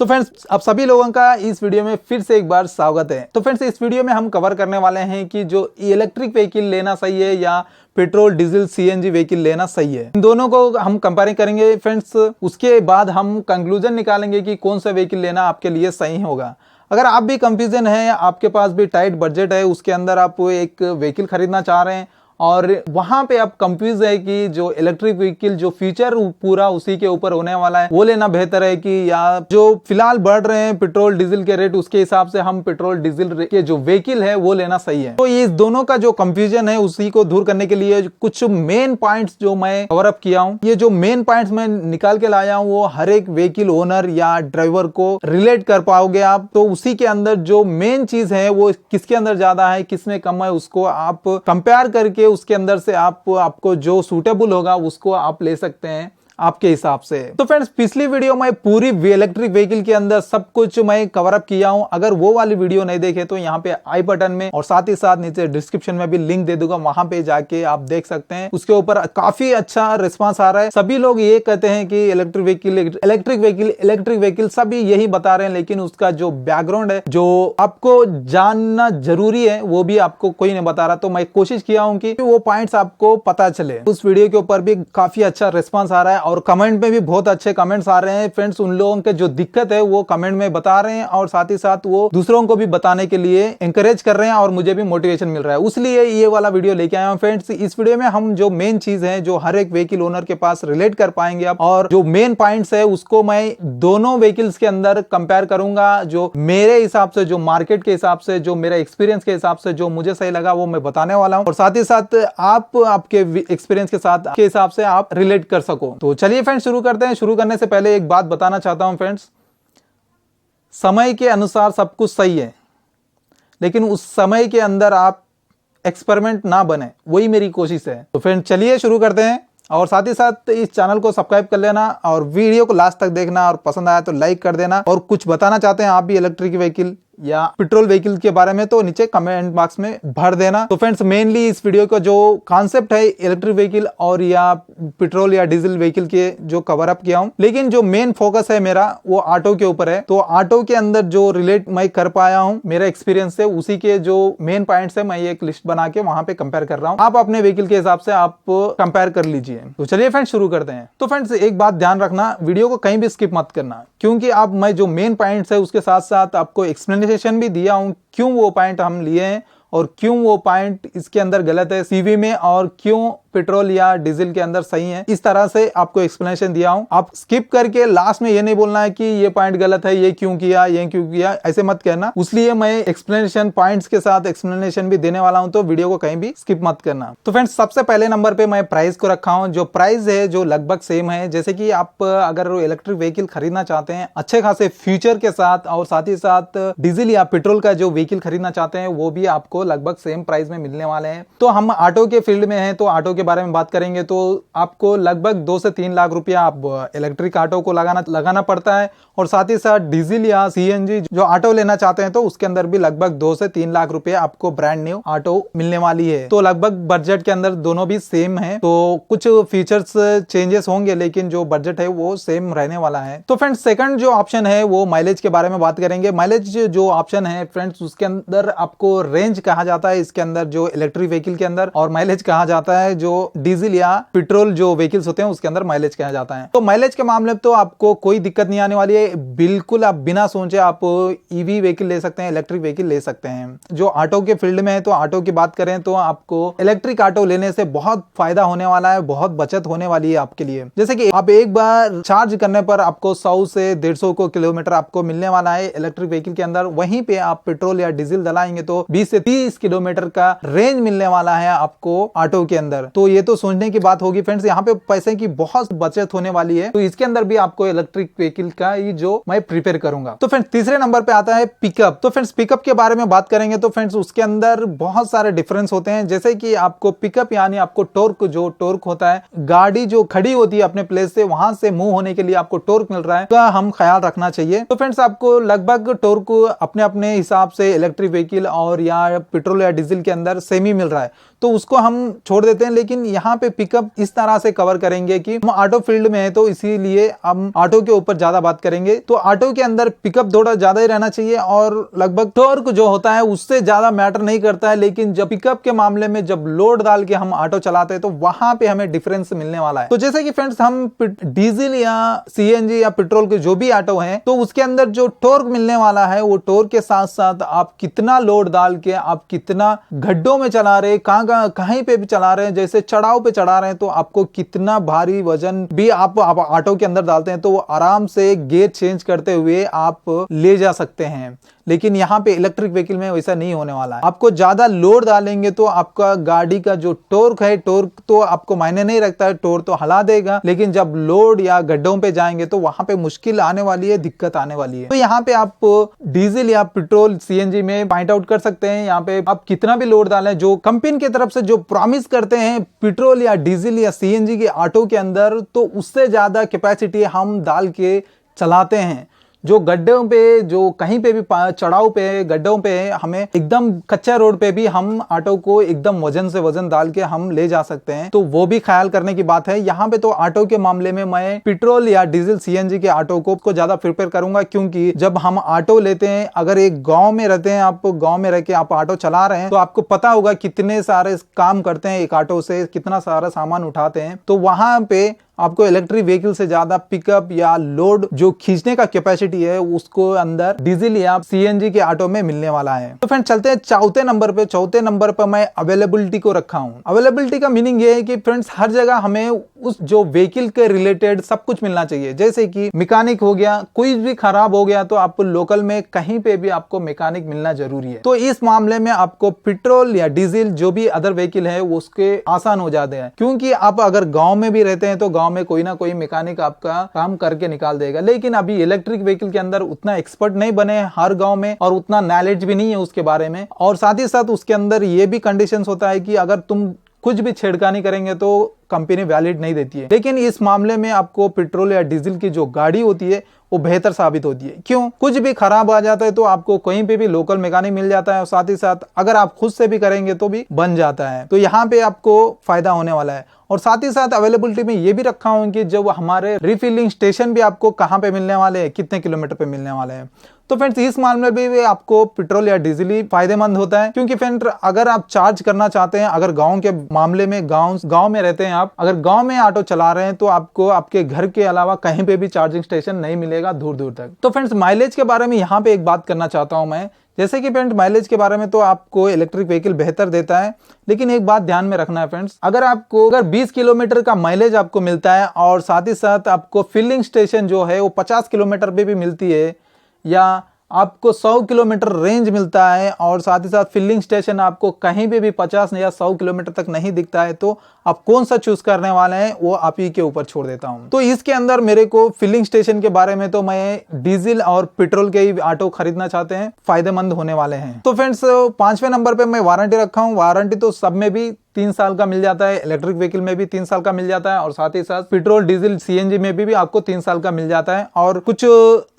तो फ्रेंड्स आप सभी लोगों का इस वीडियो में फिर से एक बार स्वागत है। तो फ्रेंड्स इस वीडियो में हम कवर करने वाले हैं कि जो इलेक्ट्रिक व्हीकल लेना सही है या पेट्रोल डीजल सीएनजी व्हीकल लेना सही है। इन दोनों को हम कंपेयरिंग करेंगे फ्रेंड्स। उसके बाद हम कंक्लूजन निकालेंगे कि कौन सा व्हीकल लेना आपके लिए सही होगा। अगर आप भी कंफ्यूजन है, आपके पास भी टाइट बजट है, उसके अंदर आप एक व्हीकल खरीदना चाह रहे हैं और वहां पे आप कंफ्यूज है कि जो इलेक्ट्रिक व्हीकल जो फ्यूचर पूरा उसी के ऊपर होने वाला है वो लेना बेहतर है कि या जो फिलहाल बढ़ रहे हैं पेट्रोल डीजल के रेट उसके हिसाब से हम पेट्रोल डीजल के जो व्हीकल है वो लेना सही है। तो ये दोनों का जो कंफ्यूजन है उसी को दूर करने के लिए कुछ मेन पॉइंट्स जो मैं कवर अप किया हूँ, ये जो मेन पॉइंट्स मैं निकाल के लाया हूँ वो हर एक व्हीकल ओनर या ड्राइवर को रिलेट कर पाओगे आप। तो उसी के अंदर जो मेन चीज है वो किसके अंदर ज्यादा है किसमें कम है उसको आप कंपेयर करके उसके अंदर से आपको जो सूटेबल होगा उसको आप ले सकते हैं आपके हिसाब से। तो फ्रेंड्स पिछली वीडियो में पूरी इलेक्ट्रिक व्हीकल के अंदर सब कुछ मैं कवर अप किया हूं। अगर वो वाली वीडियो नहीं देखे तो यहाँ पे आई बटन में और साथ ही साथ नीचे डिस्क्रिप्शन में भी लिंक दे दूंगा, वहां पे जाके आप देख सकते हैं। उसके ऊपर काफी अच्छा रिस्पांस आ रहा है। सभी लोग ये कहते हैं कि इलेक्ट्रिक व्हीकल सभी यही बता रहे हैं, लेकिन उसका जो बैकग्राउंड है जो आपको जानना जरूरी है वो भी आपको कोई नहीं बता रहा। तो मैं कोशिश किया हूं कि वो पॉइंट्स आपको पता चले। उस वीडियो के ऊपर भी काफी अच्छा रिस्पांस आ रहा है और कमेंट में भी बहुत अच्छे कमेंट्स आ रहे हैं फ्रेंड्स। उन लोगों के जो दिक्कत है वो कमेंट में बता रहे हैं और साथ ही साथ वो दूसरों को भी बताने के लिए एंकरेज कर रहे हैं और मुझे भी मोटिवेशन मिल रहा है, इसलिए ये वाला वीडियो लेके आया हूं फ्रेंड्स। इस वीडियो में हम जो मेन चीज है जो हर एक व्हीकल ओनर के पास रिलेट कर पाएंगे आप, और जो मेन पॉइंट्स है उसको मैं दोनों व्हीकल्स के अंदर कंपेयर करूंगा। जो मेरे हिसाब से, जो मार्केट के हिसाब से, जो मेरे एक्सपीरियंस के हिसाब से जो मुझे सही लगा वो मैं बताने वाला हूं, और साथ ही साथ आप आपके एक्सपीरियंस के साथ के हिसाब से आप रिलेट कर सको। तो चलिए फ्रेंड्स शुरू करते हैं। शुरू करने से पहले एक बात बताना चाहता हूं फ्रेंड्स, समय के अनुसार सब कुछ सही है, लेकिन उस समय के अंदर आप एक्सपेरिमेंट ना बने, वही मेरी कोशिश है। तो फ्रेंड्स चलिए शुरू करते हैं, और साथ ही साथ इस चैनल को सब्सक्राइब कर लेना और वीडियो को लास्ट तक देखना, और पसंद आया तो लाइक कर देना। और कुछ बताना चाहते हैं आप भी इलेक्ट्रिक व्हीकल या पेट्रोल व्हीकल के बारे में तो नीचे कमेंट बॉक्स में भर देना। तो फ्रेंड्स मेनली इस वीडियो का जो कॉन्सेप्ट है इलेक्ट्रिक व्हीकल और या पेट्रोल या डीजल व्हीकल के जो कवर अप किया हूं, लेकिन जो मेन फोकस है मेरा वो ऑटो के ऊपर है। तो ऑटो के अंदर जो रिलेट मैं कर पाया हूं मेरे एक्सपीरियंस से, उसी के जो मेन पॉइंट्स है मैं एक लिस्ट बना के वहां पे कंपेयर कर रहा हूं। आप अपने व्हीकल के हिसाब से आप कंपेयर कर लीजिए। तो चलिए फ्रेंड्स शुरू करते हैं। तो फ्रेंड्स एक बात ध्यान रखना, वीडियो को कहीं भी स्किप मत करना, क्योंकि आप मैं जो मेन पॉइंट्स है उसके साथ साथ आपको एक्सप्लेनेशन भी दिया हूं क्यों वो पॉइंट हम लिए हैं और क्यों वो पॉइंट इसके अंदर गलत है सीवी में, और क्यों पेट्रोल या डीजल के अंदर सही है। इस तरह से आपको एक्सप्लेनेशन दिया हूं। आप स्किप करके लास्ट में ये नहीं बोलना है कि ये पॉइंट गलत है, ये क्यों किया, ऐसे मत कहना। इसलिए मैं एक्सप्लेनेशन पॉइंट्स के साथ एक्सप्लेनेशन भी देने वाला हूं, तो वीडियो को कहीं भी स्किप मत करना। तो फ्रेंड्स सबसे पहले नंबर पे मैं प्राइस को रखा हूं। जो प्राइस है जो लगभग सेम है, जैसे कि आप अगर इलेक्ट्रिक व्हीकल खरीदना चाहते हैं अच्छे खासे फ्यूचर के साथ, और साथ ही साथ डीजल या पेट्रोल का जो व्हीकल खरीदना चाहते हैं वो भी आपको लगभग सेम प्राइस में मिलने वाले हैं। तो हम ऑटो के फील्ड में हैं, तो ऑटो के बारे में बात करेंगे तो आपको लगभग 2 से 3 लाख रुपया आप इलेक्ट्रिक ऑटो को लगाना पड़ता है, और साथ ही साथ डीजल या सीएनजी जो ऑटो लेना चाहते हैं तो उसके अंदर भी लगभग 2 से 3 लाख रुपए आपको ब्रांड न्यू ऑटो मिलने वाली है। तो लगभग बजट के अंदर दोनों भी सेम है। तो कुछ फीचर्स चेंजेस होंगे, लेकिन जो बजट है वो सेम रहने वाला है। तो फ्रेंड्स सेकंड जो ऑप्शन है वो माइलेज के बारे में बात करेंगे। माइलेज जो ऑप्शन है फ्रेंड्स उसके अंदर आपको रेंज कहा जाता है इसके अंदर जो इलेक्ट्रिक व्हीकल के अंदर, और माइलेज कहा जाता है जो डीजल या पेट्रोल जो व्हीकल्स होते हैं उसके अंदर माइलेज कहा जाता है। तो माइलेज के मामले में तो आपको कोई दिक्कत नहीं आने वाली है, बिल्कुल आप बिना सोचे आप ईवी व्हीकल ले सकते हैं, इलेक्ट्रिक व्हीकल ले सकते हैं। जो ऑटो के फील्ड में है तो ऑटो की बात करें तो आपको इलेक्ट्रिक ऑटो लेने से बहुत फायदा होने वाला है, बहुत बचत होने वाली है आपके लिए। जैसे कि आप एक बार चार्ज करने पर आपको 100 से 150 किलोमीटर आपको मिलने वाला है इलेक्ट्रिक व्हीकल के अंदर। वहीं पे आप पेट्रोल या डीजल डलाएंगे तो 20 से 30 किलोमीटर का रेंज मिलने वाला है आपको ऑटो के अंदर। तो ये तो सोचने की बात होगी फ्रेंड्स, यहाँ पे पैसे की बहुत बचत होने वाली है। तो इसके अंदर भी आपको इलेक्ट्रिक व्हीकल का ही जो मैं प्रिपेयर करूंगा। तो फ्रेंड्स तीसरे नंबर पे आता है पिकअप। तो फ्रेंड्स पिकअप के बारे में बात करेंगे तो फ्रेंड्स उसके अंदर बहुत सारे डिफरेंस होते हैं। जैसे कि आपको पिकअप यानी आपको टॉर्क, जो टॉर्क होता है, गाड़ी जो खड़ी होती है अपने प्लेस से वहां से मूव होने के लिए आपको टॉर्क मिल रहा है, तो हम ख्याल रखना चाहिए। तो फ्रेंड्स आपको लगभग टॉर्क अपने अपने हिसाब से इलेक्ट्रिक व्हीकल और या पेट्रोल या डीजल के अंदर सेम ही मिल रहा है, तो उसको हम छोड़ देते हैं। लेकिन लेकिन यहाँ पे पिकअप इस तरह से कवर करेंगे कि हम ऑटो फील्ड में है तो इसीलिए हम ऑटो के ऊपर ज्यादा बात करेंगे। तो ऑटो के अंदर पिकअप थोड़ा ज्यादा ही रहना चाहिए और लगभग टॉर्क जो होता है उससे ज्यादा मैटर नहीं करता है। लेकिन जब पिकअप के मामले में जब लोड डाल के हम ऑटो चलाते हैं तो वहां पे हमें डिफरेंस मिलने वाला है। तो जैसे कि फ्रेंड्स हम डीजल या सीएनजी या पेट्रोल के जो भी ऑटो है तो उसके अंदर जो टॉर्क मिलने वाला है वो टॉर्क के साथ साथ आप कितना लोड डाल के आप कितना गड्ढों में चला रहे, कहीं पे भी चला रहे हैं, जैसे चढ़ाव पे चढ़ा रहे हैं तो आपको कितना भारी वजन भी आप ऑटो के अंदर डालते हैं तो वो आराम से गियर चेंज करते हुए आप ले जा सकते हैं। लेकिन यहाँ पे इलेक्ट्रिक व्हीकल में वैसा नहीं होने वाला है। आपको ज्यादा लोड डालेंगे तो आपका गाड़ी का जो टॉर्क है, टॉर्क तो आपको मायने नहीं रखता है, टॉर्क तो हिला देगा, लेकिन जब लोड या गड्ढों पे जाएंगे तो वहां पे मुश्किल आने वाली है, दिक्कत आने वाली है। तो यहाँ पे आप डीजल या पेट्रोल सीएनजी में पॉइंट आउट कर सकते हैं। यहाँ पे आप कितना भी लोड डालें, जो कंपनी की तरफ से जो प्रॉमिस करते हैं पेट्रोल या डीजल या सीएनजी के ऑटो के अंदर, तो उससे ज्यादा कैपेसिटी हम डाल के चलाते हैं। जो गड्ढों पे, जो कहीं पे भी चढ़ाव पे, गड्ढों पे हमें एकदम कच्चा रोड पे भी हम ऑटो को एकदम वजन से वजन डाल के हम ले जा सकते हैं। तो वो भी ख्याल करने की बात है। यहाँ पे तो ऑटो के मामले में मैं पेट्रोल या डीजल सीएनजी के ऑटो को ज्यादा प्रिपेयर करूंगा, क्योंकि जब हम ऑटो लेते हैं, अगर एक गाँव में रहते हैं, आप गाँव में रह के आप ऑटो चला रहे हैं तो आपको पता होगा कितने सारे काम करते हैं एक ऑटो से, कितना सारा सामान उठाते हैं। तो वहां पे आपको इलेक्ट्रिक व्हीकल से ज्यादा पिकअप या लोड जो खींचने का कैपेसिटी है उसको अंदर डीजल या सीएनजी के ऑटो में मिलने वाला है। तो फ्रेंड्स चलते हैं चौथे नंबर पे। चौथे नंबर पर मैं अवेलेबिलिटी को रखा हूं। अवेलेबिलिटी का मीनिंग ये है कि फ्रेंड्स हर जगह हमें उस जो व्हीकल के रिलेटेड सब कुछ मिलना चाहिए। जैसे कि मैकेनिक हो गया, कोई भी खराब हो गया तो आपको लोकल में कहीं पे भी आपको मैकेनिक मिलना जरूरी है। तो इस मामले में आपको पेट्रोल या डीजल जो भी अदर व्हीकल है उसके आसान हो जाते हैं, क्योंकि आप अगर गाँव में भी रहते हैं तो गाँव में कोई ना कोई मैकेनिक आपका काम करके निकाल देगा। लेकिन अभी इलेक्ट्रिक व्हीकल के अंदर उतना एक्सपर्ट नहीं बने हर गांव में और उतना नॉलेज भी नहीं है उसके बारे में। और साथ ही साथ उसके अंदर ये भी कंडीशंस होता है कि अगर तुम कुछ भी छेड़खानी करेंगे तो कंपनी वैलिड नहीं देती है। लेकिन इस मामले में आपको पेट्रोल या डीजल की जो गाड़ी होती है वो बेहतर साबित होती है। क्यों? कुछ भी खराब आ जाता है तो आपको कहीं पे भी लोकल मैकेनिक मिल जाता है और साथ ही साथ अगर आप खुद से भी करेंगे तो भी बन जाता है। तो यहाँ पे आपको फायदा होने वाला है। और साथ ही साथ अवेलेबिलिटी में ये भी रखा हूं कि जब हमारे रिफिलिंग स्टेशन भी आपको कहां पे मिलने वाले हैं, कितने किलोमीटर पे मिलने वाले हैं। तो फ्रेंड्स इस मामले में भी आपको पेट्रोल या डीजल ही फायदेमंद होता है, क्योंकि फ्रेंड अगर आप चार्ज करना चाहते हैं, अगर गांव के मामले में गांव में रहते हैं आप, अगर गांव में ऑटो चला रहे हैं तो आपको आपके घर के अलावा कहीं पे भी चार्जिंग स्टेशन नहीं मिलेगा दूर दूर तक। तो फ्रेंड्स माइलेज के बारे में यहाँ पे एक बात करना चाहता हूं मैं। जैसे कि फ्रेंड माइलेज के बारे में तो आपको इलेक्ट्रिक व्हीकल बेहतर देता है, लेकिन एक बात ध्यान में रखना है फ्रेंड्स, अगर 20 किलोमीटर का माइलेज आपको मिलता है और साथ ही साथ आपको फिलिंग स्टेशन जो है वो 50 किलोमीटर पे भी मिलती है, या आपको 100 किलोमीटर रेंज मिलता है और साथ ही साथ फिलिंग स्टेशन आपको कहीं भी 50 या 100 किलोमीटर तक नहीं दिखता है, तो आप कौन सा चूज करने वाले हैं वो आप ही के ऊपर छोड़ देता हूं। तो इसके अंदर मेरे को फिलिंग स्टेशन के बारे में तो मैं डीजल और पेट्रोल के ही ऑटो खरीदना चाहते हैं, फायदेमंद होने वाले हैं। तो फ्रेंड्स 5वें नंबर पे मैं वारंटी रखा हूं। वारंटी तो सब में भी 3 साल का मिल जाता है, इलेक्ट्रिक व्हीकल में भी 3 साल का मिल जाता है और साथ ही साथ पेट्रोल डीजल सीएनजी में भी आपको 3 साल का मिल जाता है। और कुछ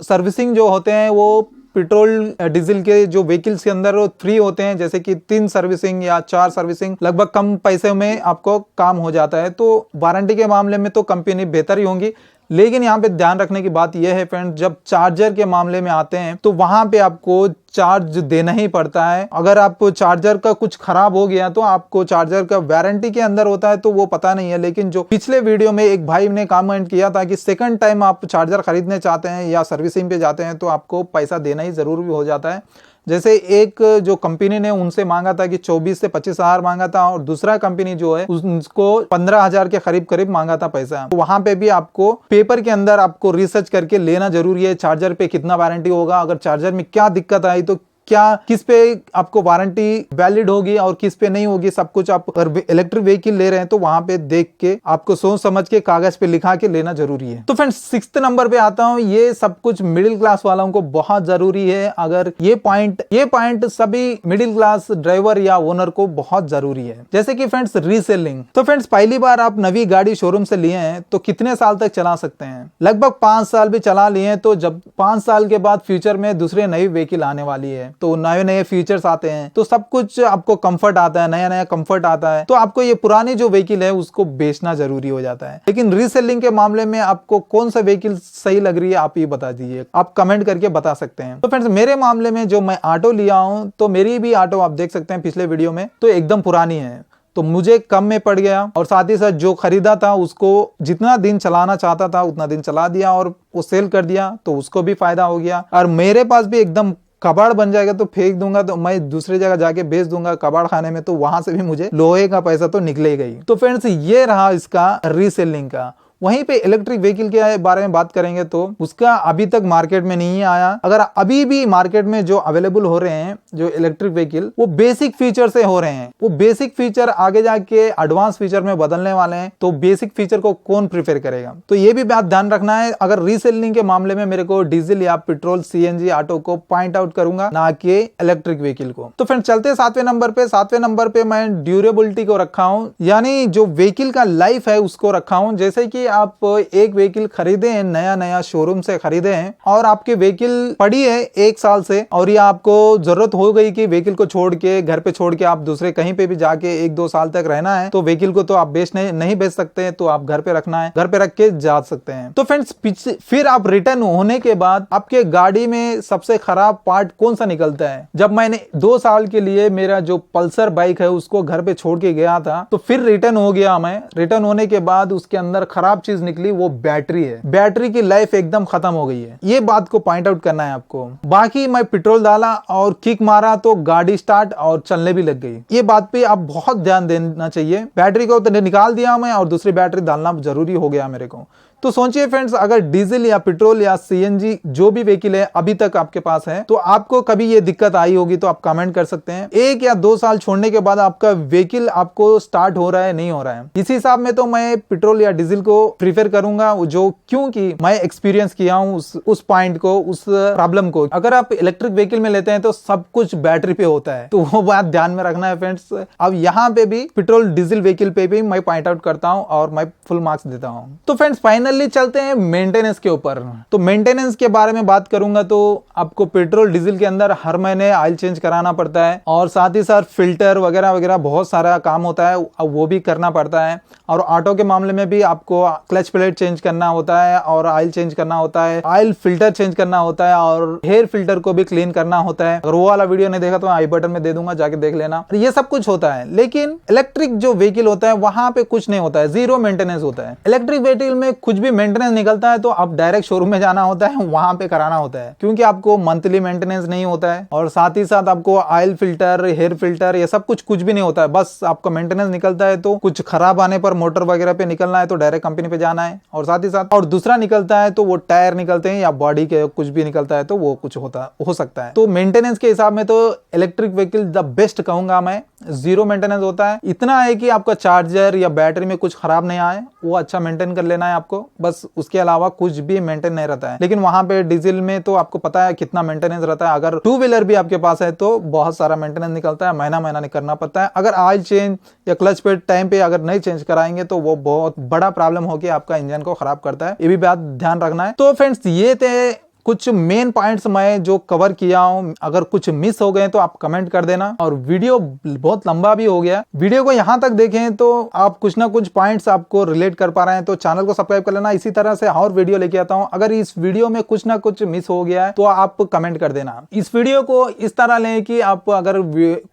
सर्विसिंग जो होते हैं वो पेट्रोल डीजल के जो व्हीकल्स के अंदर फ्री होते हैं, जैसे कि 3 सर्विसिंग या 4 सर्विसिंग लगभग कम पैसे में आपको काम हो जाता है। तो वारंटी के मामले में तो कंपनी बेहतर ही होंगी, लेकिन यहाँ पे ध्यान रखने की बात यह है फ्रेंड, जब चार्जर के मामले में आते हैं तो वहां पे आपको चार्ज देना ही पड़ता है। अगर आप चार्जर का कुछ खराब हो गया तो आपको चार्जर का वारंटी के अंदर होता है तो वो पता नहीं है, लेकिन जो पिछले वीडियो में एक भाई ने कमेंट किया था कि सेकंड टाइम आप चार्जर खरीदने चाहते हैं या सर्विसिंग पे जाते हैं तो आपको पैसा देना ही जरूरी हो जाता है। जैसे एक जो कंपनी ने उनसे मांगा था कि 24 से 25 हजार मांगा था और दूसरा कंपनी जो है उसको 15,000 के करीब मांगा था पैसा। तो वहां पे भी आपको पेपर के अंदर आपको रिसर्च करके लेना जरूरी है, चार्जर पे कितना वारंटी होगा, अगर चार्जर में क्या दिक्कत आई तो क्या किस पे आपको वारंटी वैलिड होगी और किस पे नहीं होगी, सब कुछ आप अगर इलेक्ट्रिक व्हीकल ले रहे हैं तो वहां पे देख के आपको सोच समझ के कागज पे लिखा के लेना जरूरी है। तो फ्रेंड्स 6th नंबर पे आता हूं, ये सब कुछ मिडिल क्लास वालों को बहुत जरूरी है। अगर ये पॉइंट सभी मिडिल क्लास ड्राइवर या ओनर को बहुत जरूरी है। जैसे कि फ्रेंड्स रीसेलिंग। तो फ्रेंड्स पहली बार आप नवी गाड़ी शोरूम से लिए हैं तो कितने साल तक चला सकते हैं? लगभग 5 साल भी चला लिए तो जब 5 साल के बाद फ्यूचर में दूसरे नई व्हीकल आने वाली है तो नए नए फीचर्स आते हैं, तो सब कुछ आपको कंफर्ट आता है, नया नया कंफर्ट आता है, तो आपको ये पुरानी जो व्हीकल है उसको बेचना जरूरी हो जाता है। लेकिन रीसेलिंग के मामले में आपको कौन सा व्हीकल सही लग रही है आप ये बता दीजिए, आप कमेंट करके बता सकते हैं। तो फ्रेंड्स मेरे मामले में जो मैं ऑटो लिया हूं, तो मेरी भी ऑटो आप देख सकते हैं पिछले वीडियो में, तो एकदम पुरानी है, तो मुझे कम में पड़ गया और साथ ही साथ जो खरीदा था उसको जितना दिन चलाना चाहता था उतना दिन चला दिया और वो सेल कर दिया, तो उसको भी फायदा हो गया। और मेरे पास भी एकदम कबाड़ बन जाएगा तो फेंक दूंगा, तो मैं दूसरी जगह जाके बेच दूंगा कबाड़ खाने में, तो वहां से भी मुझे लोहे का पैसा तो निकलेगा ही। तो फ्रेंड्स ये रहा इसका रीसेलिंग का। वहीं पे इलेक्ट्रिक व्हीकल के बारे में बात करेंगे तो उसका अभी तक मार्केट में नहीं आया। अगर अभी भी मार्केट में जो अवेलेबल हो रहे हैं जो इलेक्ट्रिक व्हीकल, वो बेसिक फीचर से हो रहे हैं। वो बेसिक फीचर आगे जाके एडवांस फीचर में बदलने वाले हैं, तो बेसिक फीचर को कौन प्रीफर करेगा, तो ये भी बात ध्यान रखना है। अगर रीसेलिंग के मामले में मेरे को डीजल या पेट्रोल सीएनजी ऑटो को पॉइंट आउट करूंगा, ना कि इलेक्ट्रिक व्हीकल को। तो फ्रेंड चलते हैं 7वें नंबर पे। 7वें नंबर पे मैं ड्यूरेबिलिटी को रखा हूं, यानी जो व्हीकल का लाइफ है उसको रखा हूं। जैसे कि आप एक व्हीकल खरीदे हैं, नया नया शोरूम से खरीदे हैं और आपकी व्हीकल पड़ी है 1 साल से, और ये आपको जरूरत हो गई कि व्हीकल को छोड़ के, घर पे छोड़ के आप दूसरे कहीं पे भी जाके 1-2 साल तक रहना है, तो व्हीकल को तो आप नहीं बेच सकते, तो आप घर पे रखना है, घर पे रख के जा सकते हैं। तो फ्रेंड्स फिर आप रिटर्न होने के बाद आपके गाड़ी में सबसे खराब पार्ट कौन सा निकलता है? जब मैंने 2 साल के लिए मेरा जो पल्सर बाइक है उसको घर पे छोड़ के गया था, तो फिर रिटर्न हो गया मैं। रिटर्न होने के बाद उसके अंदर खराब चीज निकली, वो बैटरी है। बैटरी की लाइफ एकदम खत्म हो गई है, ये बात को पॉइंट आउट करना है आपको। बाकी मैं पेट्रोल डाला और किक मारा तो गाड़ी स्टार्ट और चलने भी लग गई। ये बात पे आप बहुत ध्यान देना चाहिए। बैटरी को तो निकाल दिया मैं और दूसरी बैटरी डालना जरूरी हो गया मेरे को। तो सोचिए फ्रेंड्स, अगर डीजल या पेट्रोल या सीएनजी जो भी व्हीकल है अभी तक आपके पास है, तो आपको कभी ये दिक्कत आई होगी तो आप कमेंट कर सकते हैं। 1 या 2 साल छोड़ने के बाद आपका व्हीकल आपको स्टार्ट हो रहा है नहीं हो रहा है, इस हिसाब में तो मैं पेट्रोल या डीजल को प्रीफर करूंगा, जो क्योंकि मैं एक्सपीरियंस किया हूं उस पॉइंट को, उस प्रॉब्लम को। अगर आप इलेक्ट्रिक व्हीकल में लेते हैं तो सब कुछ बैटरी पे होता है, तो वो बात ध्यान में रखना है फ्रेंड्स। अब यहाँ पे भी पेट्रोल डीजल व्हीकल पे भी मैं पॉइंट आउट करता हूँ और मैं फुल मार्क्स देता हूँ। तो फ्रेंड्स फाइनली चलते हैं मेंटेनेंस के ऊपर। तो मेंटेनेंस के बारे में बात करूंगा तो आपको पेट्रोल डीजल के अंदर हर महीने ऑयल चेंज कराना पड़ता है, और साथ ही साथ फिल्टर वगैरह वगैरह बहुत सारा काम होता है, वो भी करना पड़ता है। और ऑटो के मामले में भी आपको क्लच प्लेट चेंज करना होता है और ऑयल चेंज करना होता है, ऑयल फिल्टर चेंज करना होता है और हेयर फिल्टर को भी क्लीन करना होता है। अगर वो वाला वीडियो नहीं देखा तो आई बटन में दे दूंगा, जाके देख लेना। ये सब कुछ होता है। लेकिन इलेक्ट्रिक जो व्हीकल होता है वहां पे कुछ नहीं होता है, जीरो मेंटेनेंस होता है। इलेक्ट्रिक व्हीकल में कुछ भी मेंटेनेंस निकलता है तो आप डायरेक्ट शोरूम में जाना होता है, वहां पे कराना होता है, क्योंकि आपको मंथली मेंटेनेंस नहीं होता है। और साथ ही साथ आपको ऑयल फिल्टर, हेयर फिल्टर, ये सब कुछ भी नहीं होता है। बस आपका मेंटेनेंस निकलता है तो कुछ खराब आने पर मोटर वगैरह पे निकलना है तो डायरेक्ट कंपनी पे जाना है, और साथ ही साथ और दूसरा निकलता है तो वो टायर निकलते हैं या बॉडी के कुछ भी निकलता है तो वो कुछ हो सकता है। तो मेंटेनेंस के हिसाब में तो इलेक्ट्रिक व्हीकल द बेस्ट कहूंगा मैं, जीरो मेंटेनेंस होता है। इतना है कि आपका चार्जर या बैटरी में कुछ खराब नहीं आए, वो अच्छा मेंटेन कर लेना है आपको, बस उसके अलावा कुछ भी मेंटेन नहीं रहता है। लेकिन वहां पे डीजल में तो आपको पता है कितना मेंटेनेंस रहता है। अगर 2 व्हीलर भी आपके पास है तो बहुत सारा मेंटेनेंस निकलता है, महीना नहीं करना पड़ता है। अगर ऑयल चेंज या क्लच पे टाइम पे अगर नहीं चेंज कराएंगे तो वो बहुत बड़ा प्रॉब्लम होकर आपका इंजन को खराब करता है, ये भी बात ध्यान रखना है। तो फ्रेंड्स ये थे कुछ मेन पॉइंट्स मैं जो कवर किया हूं। अगर कुछ मिस हो गए तो आप कमेंट कर देना। और वीडियो बहुत लंबा भी हो गया, वीडियो को यहां तक देखें तो आप कुछ ना कुछ पॉइंट्स आपको रिलेट कर पा रहे हैं, तो चैनल को सब्सक्राइब कर लेना। इसी तरह से और वीडियो लेके आता हूं। अगर इस वीडियो में कुछ ना कुछ मिस हो गया है तो आप कमेंट कर देना। इस वीडियो को इस तरह लें कि आप अगर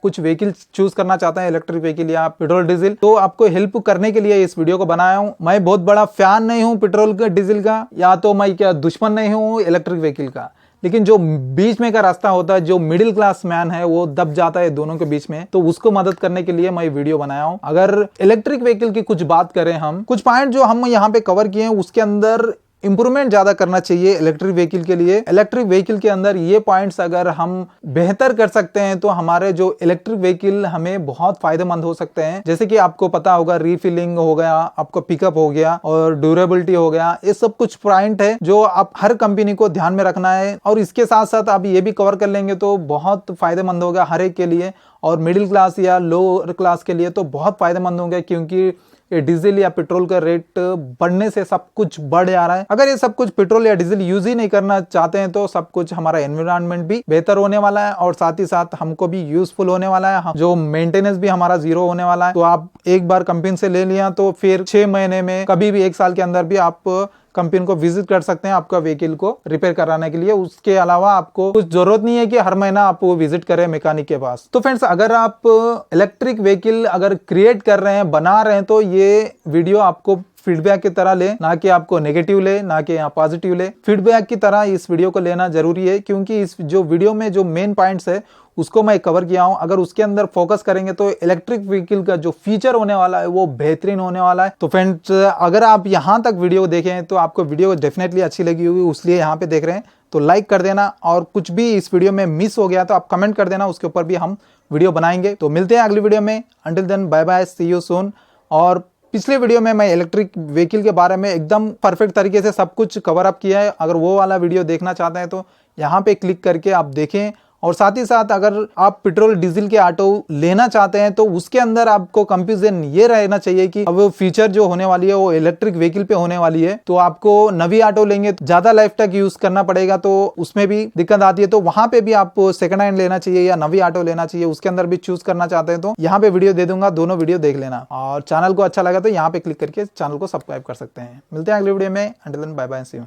कुछ व्हीकल चूज करना चाहते हैं, इलेक्ट्रिक व्हीकल या पेट्रोल डीजल, तो आपको हेल्प करने के लिए इस वीडियो को बनाया हूं। मैं बहुत बड़ा फैन नहीं हूं पेट्रोल का, डीजल का, या तो मैं क्या दुश्मन नहीं हूं इलेक्ट्रिक व्हीकल का, लेकिन जो बीच में का रास्ता होता है, जो मिडिल क्लास मैन है वो दब जाता है दोनों के बीच में, तो उसको मदद करने के लिए मैं वीडियो बनाया हूं। अगर इलेक्ट्रिक व्हीकल की कुछ बात करें, हम कुछ पॉइंट जो हम यहाँ पे कवर किए हैं उसके अंदर इंप्रूवमेंट ज्यादा करना चाहिए इलेक्ट्रिक व्हीकल के लिए। इलेक्ट्रिक व्हीकल के अंदर ये पॉइंट्स अगर हम बेहतर कर सकते हैं तो हमारे जो इलेक्ट्रिक व्हीकल हमें बहुत फायदेमंद हो सकते हैं। जैसे कि आपको पता होगा, रीफिलिंग हो गया, आपको पिकअप हो गया और ड्यूरेबिलिटी हो गया, ये सब कुछ पॉइंट है जो आप हर कंपनी को ध्यान में रखना है। और इसके साथ साथ आप ये भी कवर कर लेंगे तो बहुत फायदेमंद होगा हर एक के लिए, और मिडिल क्लास या लोअर क्लास के लिए तो बहुत फायदेमंद होंगे, क्योंकि ये डीजल या पेट्रोल का रेट बढ़ने से सब कुछ बढ़ जा रहा है। अगर ये सब कुछ पेट्रोल या डीजल यूज ही नहीं करना चाहते हैं तो सब कुछ हमारा एनवायरनमेंट भी बेहतर होने वाला है और साथ ही साथ हमको भी यूजफुल होने वाला है, जो मेंटेनेंस भी हमारा जीरो होने वाला है। तो आप एक बार कंपनी से ले लिया तो फिर 6 महीने में कभी भी 1 साल के अंदर भी आप कंपनी को विजिट कर सकते हैं आपका व्हीकल को रिपेयर कराने के लिए। उसके अलावा आपको कुछ जरूरत नहीं है कि हर महीना आप वो विजिट करें मैकेनिक के पास। तो फ्रेंड्स, अगर आप इलेक्ट्रिक व्हीकल अगर क्रिएट कर रहे हैं, बना रहे हैं, तो ये वीडियो आपको फीडबैक की तरह ले, ना कि आपको नेगेटिव ले, ना कि यहाँ पॉजिटिव ले। फीडबैक की तरह इस वीडियो को लेना जरूरी है, क्योंकि इस जो वीडियो में जो मेन पॉइंट्स है उसको मैं कवर किया हूं। अगर उसके अंदर फोकस करेंगे तो इलेक्ट्रिक व्हीकल का जो फीचर होने वाला है वो बेहतरीन होने वाला है। तो फ्रेंड्स, अगर आप यहां तक वीडियो देखें तो आपको वीडियो डेफिनेटली अच्छी लगी होगी, इसलिए यहाँ पे देख रहे हैं तो लाइक कर देना। और कुछ भी इस वीडियो में मिस हो गया तो आप कमेंट कर देना, उसके ऊपर भी हम वीडियो बनाएंगे। तो मिलते हैं अगली वीडियो में। Until then, bye bye, see you soon. और पिछले वीडियो में मैं इलेक्ट्रिक व्हीकल के बारे में एकदम परफेक्ट तरीके से सब कुछ कवर अप किया है। अगर वो वाला वीडियो देखना चाहते हैं तो यहाँ पे क्लिक करके आप देखें। और साथ ही साथ अगर आप पेट्रोल डीजल के ऑटो लेना चाहते हैं तो उसके अंदर आपको कंफ्यूजन ये रहना चाहिए कि अब फीचर जो होने वाली है वो इलेक्ट्रिक व्हीकल पे होने वाली है, तो आपको नवी ऑटो लेंगे तो ज्यादा लाइफ तक यूज करना पड़ेगा, तो उसमें भी दिक्कत आती है। तो वहां पे भी आप सेकंड हैंड लेना चाहिए या नवी ऑटो लेना चाहिए, उसके अंदर भी चूज करना चाहते हैं तो यहाँ पे वीडियो दे दूंगा, दोनों वीडियो देख लेना। और चैनल को अच्छा लगा तो यहाँ पे क्लिक करके चैनल को सब्सक्राइब कर सकते हैं। मिलते हैं अगले वीडियो में। Until then, bye bye, see you.